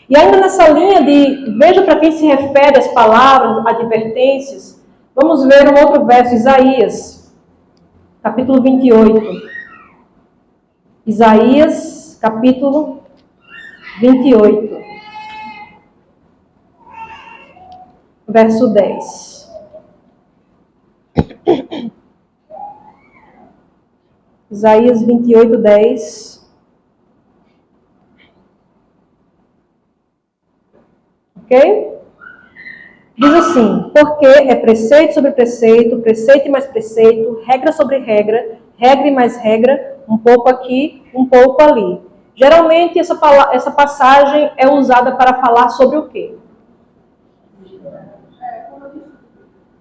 E ainda nessa linha de veja para quem se refere as palavras, advertências, vamos ver um outro verso, Isaías, capítulo 28. Isaías, capítulo 28, verso 10. Isaías 28, 10. Ok? Diz assim: porque é preceito sobre preceito, preceito e mais preceito, regra sobre regra, regra e mais regra, um pouco aqui, um pouco ali. Geralmente essa passagem é usada para falar sobre o quê?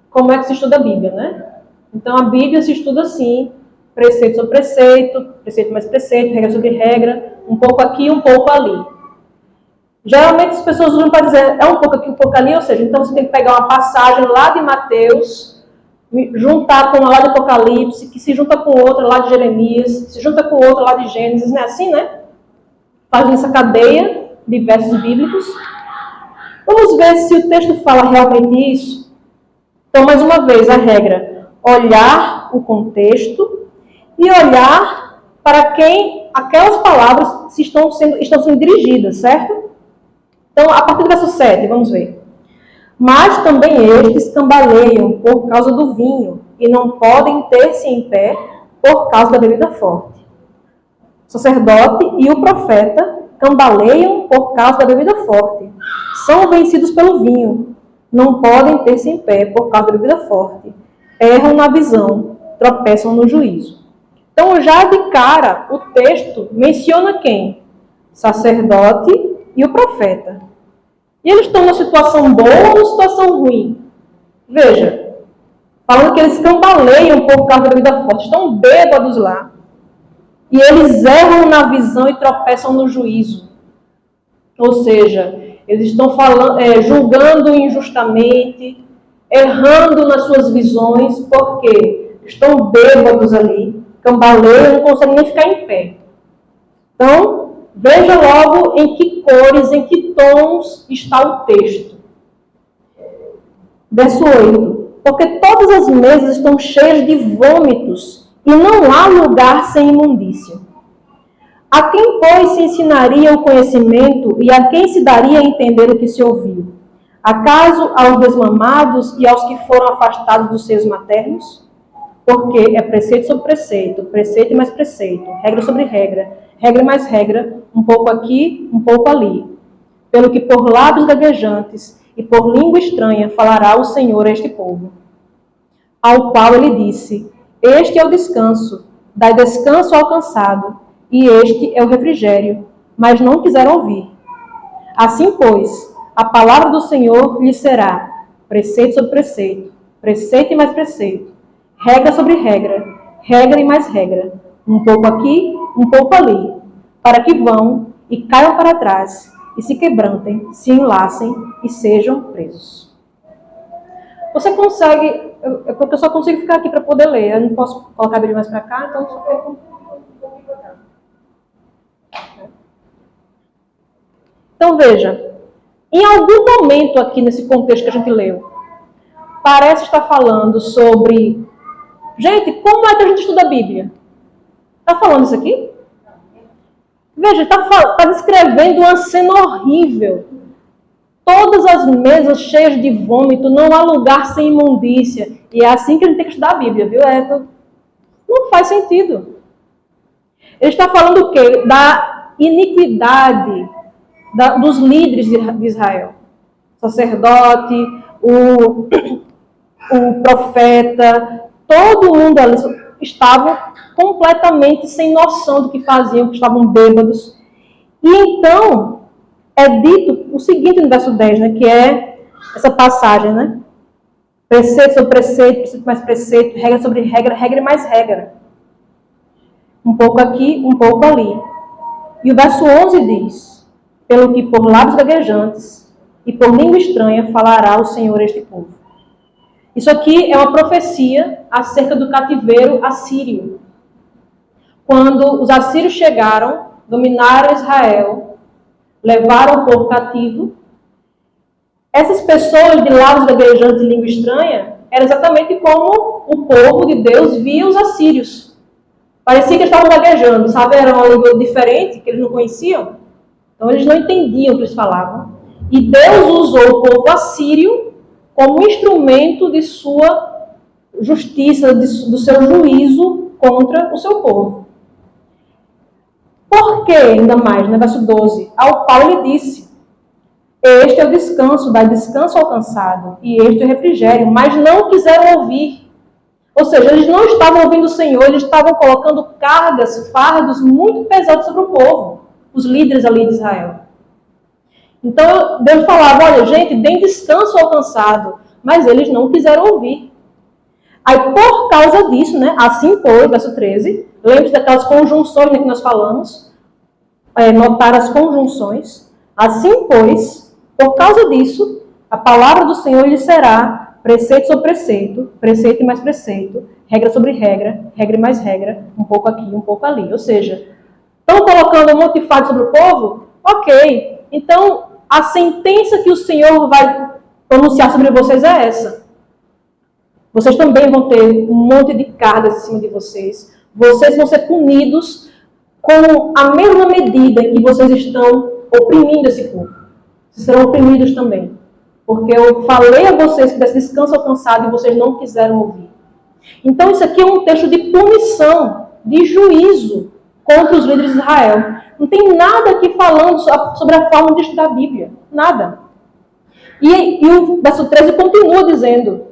Como é que se estuda a Bíblia, né? Então a Bíblia se estuda assim, preceito sobre preceito, preceito mais preceito, regra sobre regra, um pouco aqui, um pouco ali. Geralmente as pessoas usam para dizer, é um pouco aqui, um pouco ali, ou seja, então você tem que pegar uma passagem lá de Mateus, juntar com uma lá de Apocalipse, que se junta com outra lá de Jeremias, se junta com outra lá de Gênesis, não é assim, né? Fazem essa cadeia de versos bíblicos. Vamos ver se o texto fala realmente isso. Então, mais uma vez, a regra, olhar o contexto e olhar para quem aquelas palavras estão sendo dirigidas, certo? Então, a partir do verso 7, vamos ver. Mas também estes cambaleiam por causa do vinho e não podem ter-se em pé por causa da bebida forte. O sacerdote e o profeta cambaleiam por causa da bebida forte. São vencidos pelo vinho. Não podem ter-se em pé por causa da bebida forte. Erram na visão, tropeçam no juízo. Então, já de cara, o texto menciona quem? Sacerdote e o profeta. E eles estão numa situação boa ou numa situação ruim? Veja, falando que eles cambaleiam por causa da bebida forte, estão bêbados lá. E eles erram na visão e tropeçam no juízo. Ou seja, eles estão julgando injustamente, errando nas suas visões, porque estão bêbados ali, cambaleiam, não conseguem nem ficar em pé. Então, veja logo em que cores, em que tons está o texto. Verso 8. Porque todas as mesas estão cheias de vômitos, e não há lugar sem imundícia. A quem, pois, se ensinaria o conhecimento e a quem se daria a entender o que se ouviu? Acaso aos desmamados e aos que foram afastados dos seios maternos? Porque é preceito sobre preceito, preceito e mais preceito, regra sobre regra, regra e mais regra, um pouco aqui, um pouco ali. Pelo que por lábios gaguejantes e por língua estranha falará o Senhor a este povo. Ao qual ele disse: este é o descanso, dai descanso ao cansado, e este é o refrigério, mas não quiseram ouvir. Assim, pois, a palavra do Senhor lhes será preceito sobre preceito, preceito e mais preceito, regra sobre regra, regra e mais regra, um pouco aqui, um pouco ali, para que vão e caiam para trás, e se quebrantem, se enlacem e sejam presos. Você consegue, porque eu só consigo ficar aqui para poder ler, eu não posso colocar a Bíblia mais para cá, então só tem um pouquinho para cá. Então veja, em algum momento aqui nesse contexto que a gente leu, parece estar falando sobre, gente, como é que a gente estuda a Bíblia? Está falando isso aqui? Veja, está descrevendo uma cena horrível. Todas as mesas cheias de vômito, não há lugar sem imundícia. E é assim que a gente tem que estudar a Bíblia, viu? Não faz sentido. Ele está falando o quê? Da iniquidade dos líderes de Israel. O sacerdote, o profeta, todo mundo ali estava completamente sem noção do que faziam, que estavam bêbados. E então, é dito o seguinte no verso 10, né, que é essa passagem, né? Preceito sobre preceito, preceito mais preceito, regra sobre regra, regra e mais regra. Um pouco aqui, um pouco ali. E o verso 11 diz: pelo que por lábios gaguejantes e por língua estranha falará o Senhor a este povo. Isso aqui é uma profecia acerca do cativeiro assírio. Quando os assírios chegaram, dominaram Israel, levaram o povo cativo. Essas pessoas de lábios gaguejantes e língua estranha era exatamente como o povo de Deus via os assírios. Parecia que eles estavam gaguejando, sabe? Era uma língua diferente, que eles não conheciam. Então eles não entendiam o que eles falavam. E Deus usou o povo assírio como instrumento de sua justiça, do seu juízo contra o seu povo. Por que, ainda mais, no verso 12, ao qual ele disse: este é o descanso, dá descanso ao cansado, e este é o refrigério, mas não quiseram ouvir. Ou seja, eles não estavam ouvindo o Senhor, eles estavam colocando cargas, fardos muito pesados sobre o povo, os líderes ali de Israel. Então, Deus falava: olha, gente, deem descanso ao cansado, mas eles não quiseram ouvir. Aí, por causa disso, né, assim pois, verso 13, lembre-se daquelas conjunções, né, que nós falamos, notar as conjunções. Assim pois, por causa disso, a palavra do Senhor lhe será preceito sobre preceito, preceito e mais preceito, regra sobre regra, regra e mais regra, um pouco aqui, um pouco ali. Ou seja, estão colocando um monte de fardo sobre o povo? Ok. Então, a sentença que o Senhor vai pronunciar sobre vocês é essa. Vocês também vão ter um monte de cargas em cima de vocês. Vocês vão ser punidos com a mesma medida em que vocês estão oprimindo esse povo. Vocês serão oprimidos também. Porque eu falei a vocês que desse descanso alcançado e vocês não quiseram ouvir. Então isso aqui é um texto de punição, de juízo contra os líderes de Israel. Não tem nada aqui falando sobre a forma de estudar a Bíblia. Nada. E o verso 13 continua dizendo: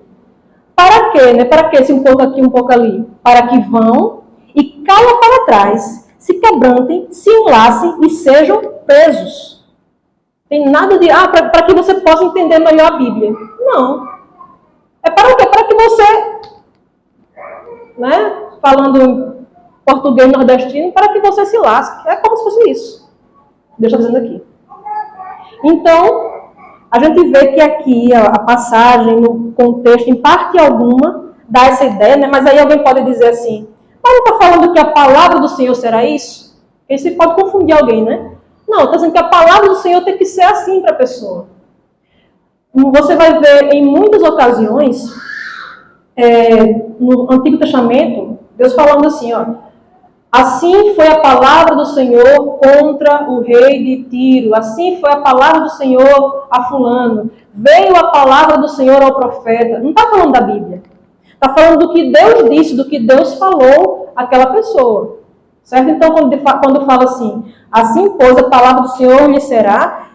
para quê? Né? Para que esse um pouco aqui, um pouco ali? Para que vão e caiam para trás, se quebrantem, se enlacem e sejam presos. Tem nada de, para que você possa entender melhor a Bíblia. Não. É para o quê? Para que você, né, falando português nordestino, para que você se lasque. É como se fosse isso. Deus está dizendo aqui. Então, a gente vê que aqui a passagem, no contexto, em parte alguma, dá essa ideia, né? Mas aí alguém pode dizer assim: mas não está falando que a palavra do Senhor será isso? Isso pode confundir alguém, né? Não, está dizendo que a palavra do Senhor tem que ser assim para a pessoa. Você vai ver em muitas ocasiões, no Antigo Testamento, Deus falando assim, ó: assim foi a palavra do Senhor contra o rei de Tiro, assim foi a palavra do Senhor a fulano, veio a palavra do Senhor ao profeta. Não está falando da Bíblia. Está falando do que Deus disse, do que Deus falou àquela pessoa. Certo? Então, quando fala assim pois a palavra do Senhor lhe será,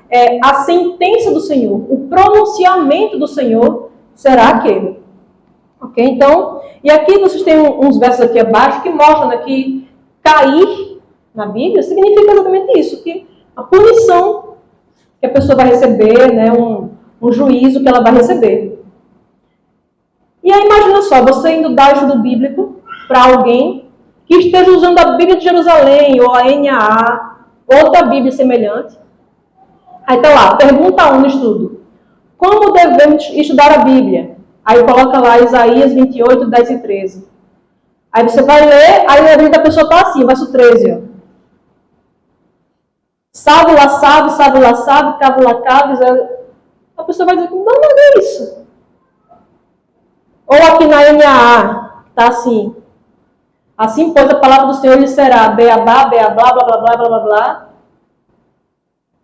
a sentença do Senhor, o pronunciamento do Senhor será aquele. Ok? Então, e aqui vocês têm uns versos aqui abaixo que mostram, né, que cair na Bíblia significa exatamente isso, que a punição que a pessoa vai receber, né, um juízo que ela vai receber. E aí imagina só, você indo dar estudo bíblico para alguém que esteja usando a Bíblia de Jerusalém, ou a NAA, outra Bíblia semelhante. Aí está lá, pergunta 1 no estudo: como devemos estudar a Bíblia? Aí coloca lá Isaías 28, 10 e 13. Aí você vai ler, aí a Bíblia da pessoa está assim, verso 13. Ó. Sabe lá, sabe, cabo lá, cabo. A pessoa vai dizer: não, nada é isso. Ou aqui na NAA, está assim: assim, pois, a palavra do Senhor lhe será beabá, beablá, blá, blá, blá, blá, blá, blá.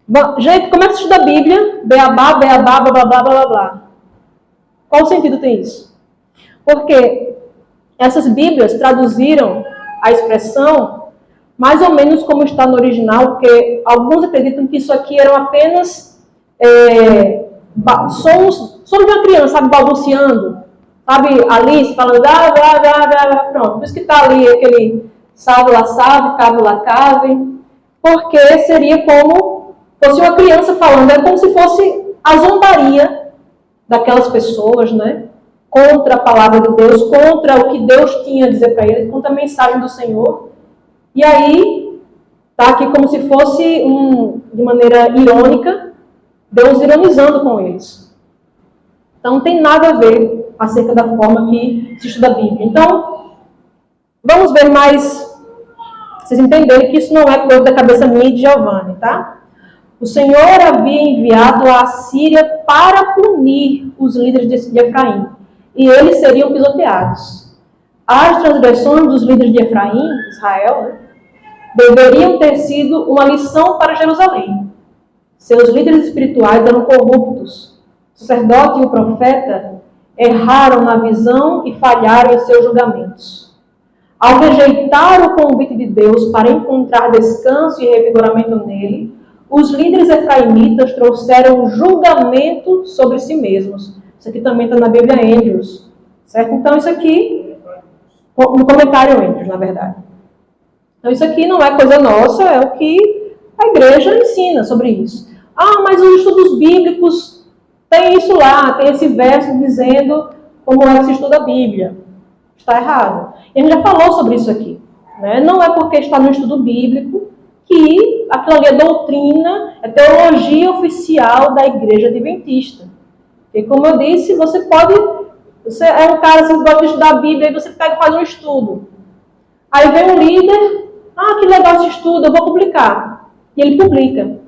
Bom, gente, como é que se estuda a Bíblia? Beabá, beabá, blá, blá, blá, blá, blá. Qual sentido tem isso? Porque essas Bíblias traduziram a expressão mais ou menos como está no original, porque alguns acreditam que isso aqui eram apenas sons de uma criança, sabe, balbuciando. Sabe, Alice falando, pronto. Por isso que está ali aquele salve lá, salve, cabo lá, cave. Porque seria como fosse uma criança falando, é como se fosse a zombaria daquelas pessoas, né? Contra a palavra de Deus, contra o que Deus tinha a dizer para eles, contra a mensagem do Senhor. E aí, está aqui como se fosse, de maneira irônica, Deus ironizando com eles. Então, não tem nada a ver acerca da forma que se estuda a Bíblia. Então, vamos ver mais, vocês entenderem que isso não é coisa da cabeça minha e de Giovanni, tá? O Senhor havia enviado a Assíria para punir os líderes de Efraim, e eles seriam pisoteados. As transgressões dos líderes de Efraim, Israel, né, deveriam ter sido uma lição para Jerusalém. Seus líderes espirituais eram corruptos. O sacerdote e o profeta erraram na visão e falharam em seus julgamentos. Ao rejeitar o convite de Deus para encontrar descanso e revigoramento nele, os líderes efraimitas trouxeram julgamento sobre si mesmos. Isso aqui também está na Bíblia Andrews, certo? Então isso aqui, no comentário Andrews, na verdade. Então isso aqui não é coisa nossa, é o que a igreja ensina sobre isso. Ah, mas os estudos bíblicos tem isso lá, tem esse verso dizendo como é que se estuda a Bíblia. Está errado. E a gente já falou sobre isso aqui, né? Não é porque está no estudo bíblico que aquilo ali é doutrina, é teologia oficial da igreja adventista. E como eu disse, você é um cara assim, que gosta de estudar a Bíblia, e você pega e faz um estudo. Aí vem um líder, que legal esse estudo, eu vou publicar. E ele publica.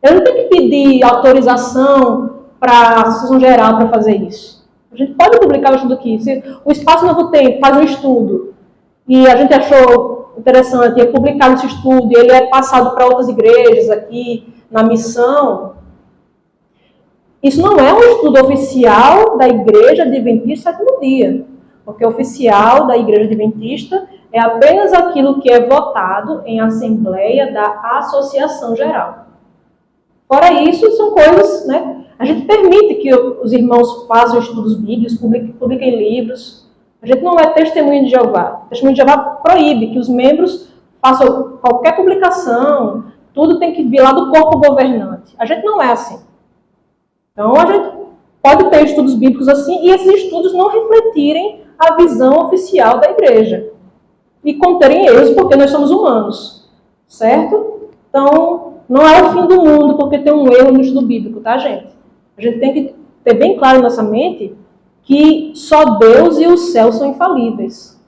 Eu não tenho que pedir autorização para a Associação Geral para fazer isso. A gente pode publicar o estudo aqui. Se o Espaço Novo Tempo faz um estudo e a gente achou interessante publicar esse estudo e ele é passado para outras igrejas aqui na missão, isso não é um estudo oficial da Igreja Adventista Sétimo Dia, porque o oficial da Igreja Adventista é apenas aquilo que é votado em assembleia da Associação Geral. Fora isso, são coisas, né? A gente permite que os irmãos façam estudos bíblicos, publiquem livros. A gente não é testemunha de Jeová. Testemunha de Jeová proíbe que os membros façam qualquer publicação, tudo tem que vir lá do corpo governante. A gente não é assim. Então, a gente pode ter estudos bíblicos assim, e esses estudos não refletirem a visão oficial da igreja. E conterem erros, porque nós somos humanos. Certo? Então, não é o fim do mundo porque tem um erro no estudo bíblico, tá, gente? A gente tem que ter bem claro em nossa mente que só Deus e o céu são infalíveis.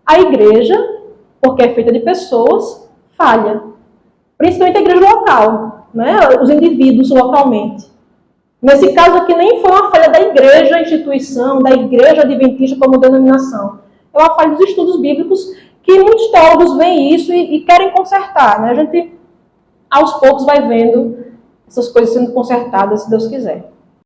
A igreja, porque é feita de pessoas, falha. Principalmente a igreja local, né? Os indivíduos localmente. Nesse caso aqui nem foi uma falha da igreja, instituição, da igreja adventista como denominação. É uma falha dos estudos bíblicos que muitos teólogos veem isso e querem consertar, né? A gente, aos poucos, vai vendo essas coisas sendo consertadas, se Deus quiser.